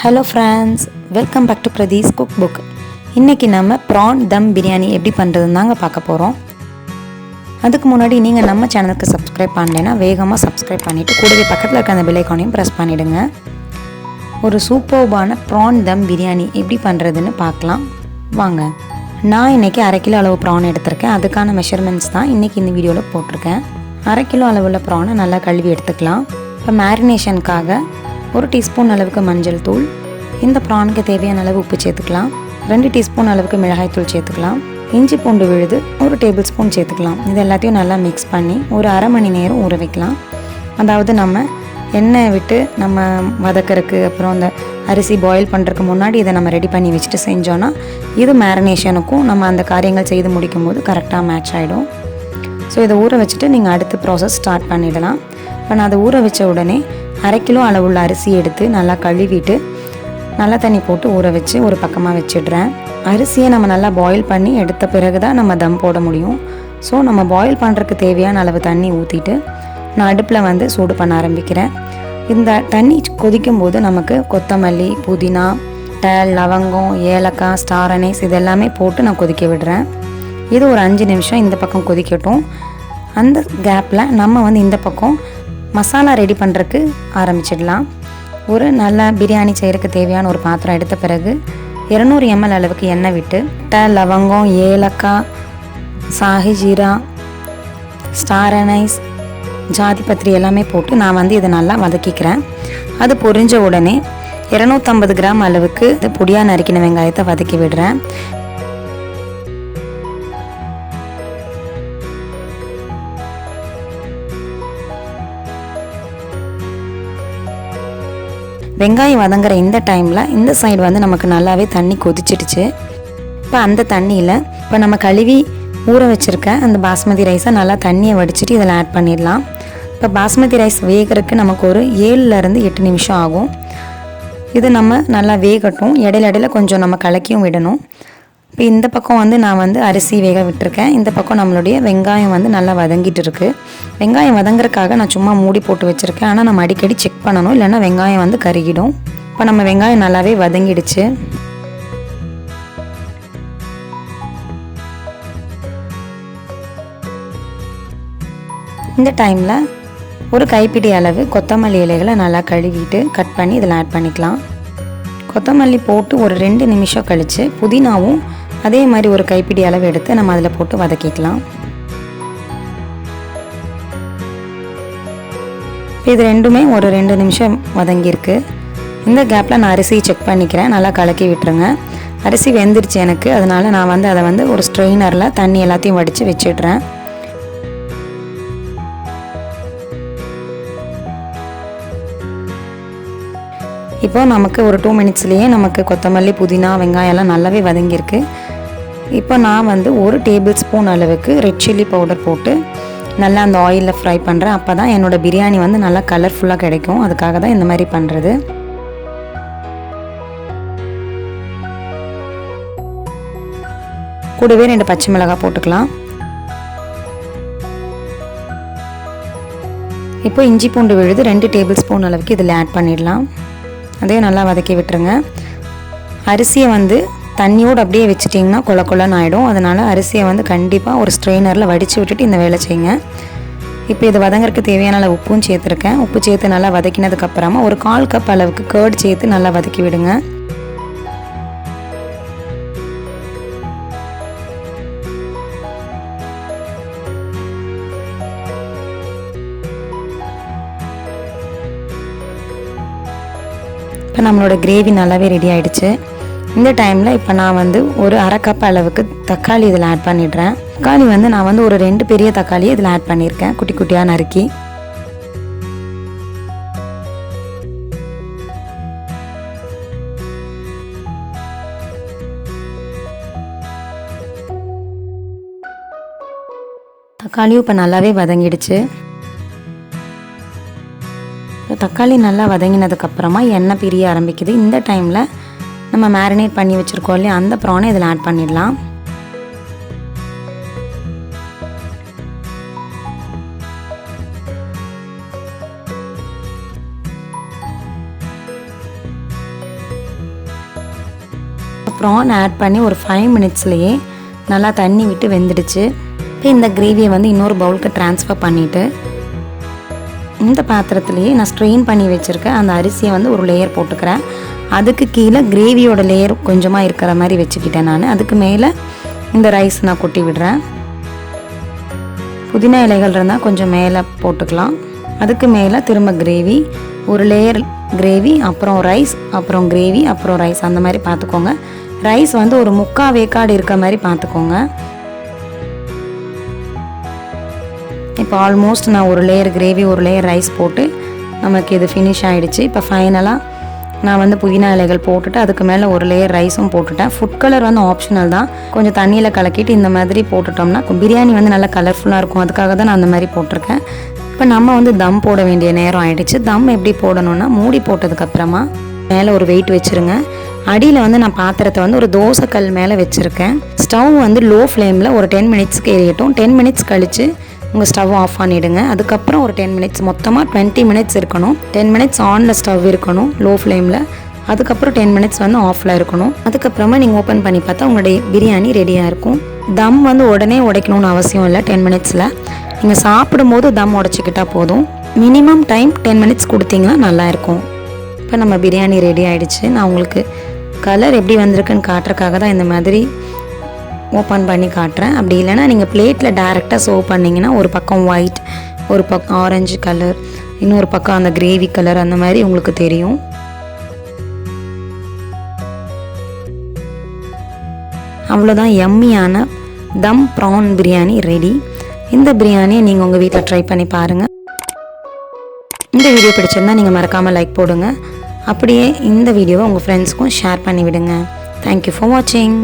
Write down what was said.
Hello friends, welcome back to Pradee's cookbook. இன்னைக்கு நம்ம prawn dum biryani எப்படி பண்றதுன்னு தாங்க பார்க்க போறோம். அதுக்கு முன்னாடி நீங்க நம்ம சேனலுக்கு சப்ஸ்கிரைப் பண்ணலைனா வேகமா சப்ஸ்கிரைப் பண்ணிட்டு கூடவே பக்கத்துல இருக்க அந்த பெல் ஐகானையும் பிரஸ் பண்ணிடுங்க. ஒரு சூப்பர்பான prawn dum biryani எப்படி பண்றதுன்னு பார்க்கலாம். வாங்க. நான் இன்னைக்கு 1/2 கிலோ அளவு prawn எடுத்துர்க்கேன். அதுக்கான மெஷர்மென்ட்ஸ் தான் இன்னைக்கு இந்த வீடியோல போட்டுருக்கேன். 1/2 கிலோ அளவுள்ள prawn நல்லா கழுவி எடுத்துக்கலாம். இப்போ மேரினேஷனுக்காக 1 டீஸ்பூன் அளவுக்கு மஞ்சள் தூள், இந்த ப்ரானுக்கு தேவையான அளவு உப்பு சேர்த்துக்கலாம். 2 டீஸ்பூன் அளவுக்கு மிளகாய் தூள் சேர்த்துக்கலாம். இஞ்சி பூண்டு விழுது 1 டேபிள் ஸ்பூன் சேர்த்துக்கலாம். இது எல்லாத்தையும் நல்லா மிக்ஸ் பண்ணி ஒரு அரை மணி நேரம் ஊற வைக்கலாம். அதாவது நம்ம எண்ணெய் விட்டு நம்ம வதக்கறதுக்கு அப்புறம் அந்த அரிசி பாயில் பண்ணுறதுக்கு முன்னாடி இதை நம்ம ரெடி பண்ணி வச்சுட்டு செஞ்சோன்னா இது மேரினேஷனுக்கும் நம்ம அந்த காரியங்கள் செய்து முடிக்கும் போது கரெக்டாக மேட்ச் ஆகிடும். ஸோ இதை ஊற வச்சுட்டு நீங்கள் அடுத்த ப்ராசஸ் ஸ்டார்ட் பண்ணிடலாம். இப்போ நான் அதை ஊற வச்ச உடனே 1/2 கிலோ அளவுள்ள அரிசி எடுத்து நல்லா கழுவிட்டு நல்லா தண்ணி போட்டு ஊற வச்சு ஒரு பக்கமாக வச்சிடுறேன். அரிசியை நம்ம நல்லா பாயில் பண்ணி எடுத்த பிறகு தான் நம்ம தம் போட முடியும். ஸோ நம்ம பாயில் பண்ணுறதுக்கு தேவையான அளவு தண்ணி ஊற்றிட்டு நான் அடுப்பில் வந்து சூடு பண்ண ஆரம்பிக்கிறேன். இந்த தண்ணி கொதிக்கும் போது நமக்கு கொத்தமல்லி, புதினா, டேல், லவங்கம், ஏலக்காய், ஸ்டார் அனீஸ் இதெல்லாமே போட்டு நான் கொதிக்க விடுறேன். இது ஒரு 5 நிமிஷம் இந்த பக்கம் கொதிக்கட்டும். அந்த கேப்பில் நம்ம வந்து இந்த பக்கம் மசாலா ரெடி பண்ணுறதுக்கு ஆரம்பிச்சிடலாம். ஒரு நல்ல பிரியாணி செய்கிறதுக்கு தேவையான ஒரு பாத்திரம் எடுத்த பிறகு 200 ml அளவுக்கு எண்ணெய் விட்டு லவங்கம், ஏலக்காய், சாஹி ஜீரா, ஸ்டார் அனீஸ், ஜாதிபத்திரி எல்லாமே போட்டு நான் வந்து இதை நல்லா வதக்கிக்கிறேன். அது பொரிஞ்ச உடனே 250 கிராம் அளவுக்கு பொடியாக நறுக்கின வெங்காயத்தை வதக்கி விடுறேன். வெங்காயம் வதங்குற இந்த டைமில் இந்த சைடு வந்து நமக்கு நல்லாவே தண்ணி கொதிச்சிடுச்சு. இப்போ அந்த தண்ணியில் இப்போ நம்ம கழுவி ஊற வச்சுருக்க அந்த பாஸ்மதி ரைஸை நல்லா தண்ணியை வடிச்சிட்டு இதில் ஆட் பண்ணிடலாம். இப்போ பாஸ்மதி ரைஸ் வேகிறதுக்கு நமக்கு ஒரு 7லேருந்து 8 நிமிஷம் ஆகும். இது நம்ம நல்லா வேகட்டும். இடையில கொஞ்சம் நம்ம கலக்கியும் விடணும். இப்போ இந்த பக்கம் வந்து நான் வந்து அரிசி வேக விட்டுருக்கேன். இந்த பக்கம் நம்மளுடைய வெங்காயம் வந்து நல்லா வதங்கிட்டு இருக்குது. வெங்காயம் வதங்குறதுக்காக நான் சும்மா மூடி போட்டு வச்சுருக்கேன். ஆனால் நம்ம அடிக்கடி செக் பண்ணணும், இல்லைன்னா வெங்காயம் வந்து கருகிடும். இப்போ நம்ம வெங்காயம் நல்லாவே வதங்கிடுச்சு. இந்த டைமில் ஒரு கைப்பிடி அளவு கொத்தமல்லி இலைகளை நல்லா கழுவிட்டு கட் பண்ணி இதில் ஆட் பண்ணிக்கலாம். கொத்தமல்லி போட்டு ஒரு 2 நிமிஷம் கழித்து புதினாவும் அதே மாதிரி ஒரு கைப்பிடி அளவு எடுத்து நம்ம அதில் போட்டு வதக்கிக்கலாம். இது ரெண்டுமே ஒரு 2 நிமிஷம் வதங்கியிருக்கு. இந்த கேப்பில் நான் அரிசி செக் பண்ணிக்கிறேன். நல்லா கலக்கி விட்டுருங்க. அரிசி வெந்துருச்சு எனக்கு. அதனால் நான் வந்து அதை வந்து ஒரு ஸ்ட்ரெயினரில் தண்ணி எல்லாத்தையும் வடித்து வச்சிடுறேன். இப்போ நமக்கு ஒரு 2 மினிட்ஸ்லேயே நமக்கு கொத்தமல்லி, புதினா, வெங்காயம் எல்லாம் நல்லாவே வதங்கியிருக்கு. இப்போ நான் வந்து 1 டேபிள் ஸ்பூன் அளவுக்கு ரெட் சில்லி பவுடர் போட்டு நல்லா அந்த ஆயிலில் ஃப்ரை பண்ணுறேன். அப்போ தான் என்னோடய பிரியாணி வந்து நல்லா கலர்ஃபுல்லாக கிடைக்கும். அதுக்காக தான் இந்த மாதிரி பண்ணுறது. கூடவே 2 பச்சை மிளகாய் போட்டுக்கலாம். இப்போ இஞ்சி பூண்டு விழுது 2 டேபிள் ஸ்பூன் அளவுக்கு இதில் ஆட் பண்ணிடலாம். அதையும் நல்லா வதக்கி விட்டுருங்க. அரிசியை வந்து தண்ணியோடு அப்படியே வச்சிட்டிங்கன்னா கொலன்னு ஆகிடும். அதனால் அரிசியை வந்து கண்டிப்பாக ஒரு ஸ்ட்ரெயினரில் வடித்து விட்டுட்டு இந்த வேலை செய்யுங்க. இப்போ இது வதங்கறதுக்கு தேவையான அளவு உப்பும் சேர்த்துருக்கேன். உப்பு சேர்த்து நல்லா வதக்கினதுக்கப்புறமா ஒரு 1/4 கப் அளவுக்கு கர்ட் சேர்த்து நல்லா வதக்கி விடுங்க. இப்போ நம்மளோட கிரேவி நல்லாவே ரெடி ஆகிடுச்சு. இந்த டைமில் இப்போ நான் வந்து ஒரு 1/2 கப் அளவுக்கு தக்காளி இதில் ஆட் பண்ணிடுறேன். தக்காளி வந்து நான் வந்து ஒரு 2 பெரிய தக்காளியை இதில் ஆட் பண்ணியிருக்கேன், குட்டி குட்டியாக நறுக்கி. தக்காளியும் இப்போ நல்லாவே வதங்கிடுச்சு. தக்காளி நல்லா வதங்கினதுக்கப்புறமா எண்ணெய் பிரிய ஆரம்பிக்குது. இந்த டைமில் நம்ம மேரினேட் பண்ணி வச்சுருக்கோம் இல்லையா, அந்த ப்ரானை இதில் ஆட் பண்ணிடலாம். ப்ரான் ஆட் பண்ணி ஒரு 5 மினிட்ஸ்லேயே நல்லா தண்ணி விட்டு வெந்துடுச்சு. இப்போ இந்த கிரேவியை வந்து இன்னொரு பவுலுக்கு ட்ரான்ஸ்ஃபர் பண்ணிவிட்டு இந்த பாத்திரத்துலேயே நான் ஸ்ட்ரெயின் பண்ணி வச்சுருக்கேன் அந்த அரிசியை வந்து ஒரு லேயர் போட்டுக்கிறேன். அதுக்கு கீழே கிரேவியோட லேயர் கொஞ்சமாக இருக்கிற மாதிரி வச்சுக்கிட்டேன் நான். அதுக்கு மேலே இந்த ரைஸ் நான் கொட்டி விடுறேன். புதினா இலைகள் இருந்தால் கொஞ்சம் மேலே போட்டுக்கலாம். அதுக்கு மேலே திரும்ப கிரேவி, ஒரு லேயர் கிரேவி, அப்புறம் ரைஸ், அப்புறம் கிரேவி, அப்புறம் ரைஸ், அந்த மாதிரி பார்த்துக்கோங்க. ரைஸ் வந்து ஒரு 3/4 வேக்காடு இருக்க மாதிரி பார்த்துக்கோங்க. இப்போ ஆல்மோஸ்ட் நான் ஒரு லேயர் கிரேவி ஒரு லேயர் ரைஸ் போட்டு நமக்கு இது ஃபினிஷ் ஆகிடுச்சு. இப்போ ஃபைனலாக நான் வந்து புதினா இலைகள் போட்டுட்டு அதுக்கு மேலே ஒரு லேயர் ரைஸும் போட்டுட்டேன். ஃபுட் கலர் வந்து ஆப்ஷனல் தான். கொஞ்சம் தண்ணியில் கலக்கிட்டு இந்த மாதிரி போட்டுட்டோம்னா பிரியாணி வந்து நல்லா கலர்ஃபுல்லாக இருக்கும். அதுக்காக தான் நான் அந்த மாதிரி போட்டிருக்கேன். இப்போ நம்ம வந்து தம் போட வேண்டிய நேரம் ஆகிடுச்சு. தம் எப்படி போடணும்னா மூடி போட்டதுக்கப்புறமா மேலே ஒரு வெயிட் வச்சுருங்க. அடியில் வந்து நான் பாத்திரத்தை வந்து ஒரு தோசைக்கல் மேலே வச்சுருக்கேன். ஸ்டவ் வந்து லோ ஃப்ளேமில் ஒரு 10 மினிட்ஸ்க்கு எரியட்டும். 10 மினிட்ஸ் கழித்து உங்கள் ஸ்டவ் ஆஃப் பண்ணிவிடுங்க. அதுக்கப்புறம் ஒரு 10 மினிட்ஸ், மொத்தமாக 20 மினிட்ஸ் இருக்கணும். 10 மினிட்ஸ் ஆனில் ஸ்டவ் இருக்கணும் லோ ஃப்ளேமில். அதுக்கப்புறம் 10 மினிட்ஸ் வந்து ஆஃபில் இருக்கணும். அதுக்கப்புறமா நீங்கள் ஓப்பன் பண்ணி பார்த்தா உங்களுடைய பிரியாணி ரெடியாக இருக்கும். தம் வந்து உடனே உடைக்கணும்னு அவசியம் இல்லை. 10 மினிட்ஸில் நீங்கள் சாப்பிடும்போது தம் உடச்சிக்கிட்டால் போதும். மினிமம் டைம் 10 மினிட்ஸ் கொடுத்தீங்கன்னா நல்லாயிருக்கும். இப்போ நம்ம பிரியாணி ரெடி ஆகிடுச்சு. நான் உங்களுக்கு கலர் எப்படி வந்திருக்குன்னு காட்டுறதுக்காக தான் இந்த மாதிரி ஓப்பன் பண்ணி காட்டுறேன். அப்படி இல்லைனா நீங்கள் பிளேட்டில் டைரெக்டாக சர்வ் பண்ணிங்கன்னா ஒரு பக்கம் ஒயிட், ஒரு பக்கம் ஆரஞ்சு கலர், இன்னொரு பக்கம் அந்த கிரேவி கலர், அந்த மாதிரி உங்களுக்கு தெரியும். அவ்வளோதான், யம்மியான தம் ப்ரான் பிரியாணி ரெடி. இந்த பிரியாணியை நீங்கள் உங்கள் வீட்டில் ட்ரை பண்ணி பாருங்கள். இந்த வீடியோ பிடிச்சிருந்தால் நீங்கள் மறக்காமல் லைக் போடுங்க. அப்படியே இந்த வீடியோவை உங்கள் ஃப்ரெண்ட்ஸ்க்கும் ஷேர் பண்ணி விடுங்க. தேங்க்யூ ஃபார் வாட்சிங்.